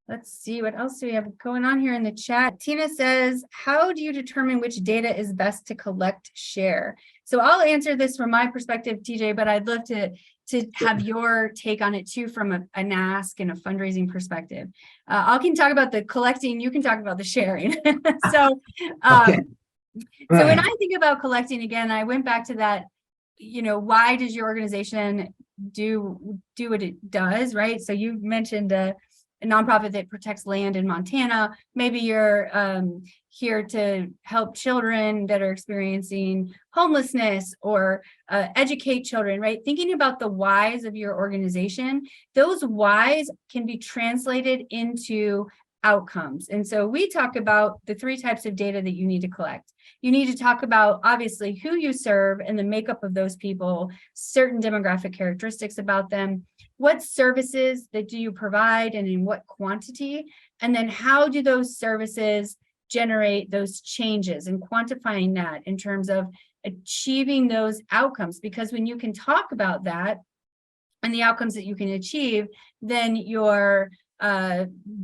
Let's see, what else do we have going on here in the chat? Tina says, how do you determine which data is best to collect, share? So I'll answer this from my perspective, TJ, but I'd love to have your take on it too, from an ask and a fundraising perspective. I can talk about the collecting, you can talk about the sharing. So, Okay. So when I think about collecting, again, I went back to that, why does your organization do what it does, right? So you mentioned a nonprofit that protects land in Montana. Maybe you're here to help children that are experiencing homelessness, or educate children, right? Thinking about the whys of your organization, those whys can be translated into outcomes. And so we talk about the 3 types of data that you need to collect. You need to talk about, obviously, who you serve and the makeup of those people, certain demographic characteristics about them, what services that do you provide and in what quantity, and then how do those services generate those changes, and quantifying that in terms of achieving those outcomes. Because when you can talk about that and the outcomes that you can achieve, then your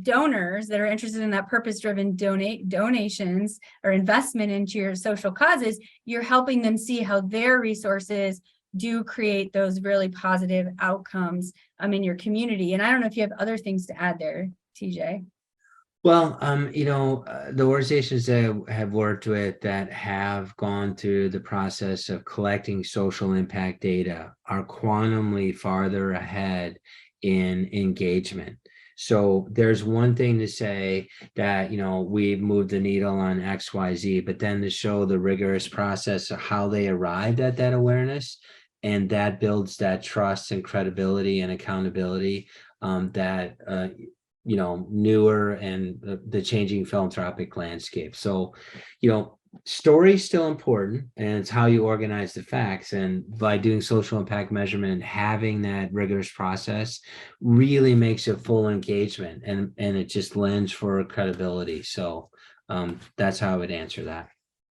donors that are interested in that purpose-driven donations or investment into your social causes, you're helping them see how their resources do create those really positive outcomes in your community. And I don't know if you have other things to add there, TJ. Well, the organizations that have worked with that have gone through the process of collecting social impact data are quantumly farther ahead in engagement. So there's one thing to say that, we've moved the needle on XYZ, but then to show the rigorous process of how they arrived at that awareness, and that builds that trust and credibility and accountability that newer and the changing philanthropic landscape. So, story's still important, and it's how you organize the facts. And by doing social impact measurement, having that rigorous process really makes it full engagement, and it just lends for credibility. So that's how I would answer that.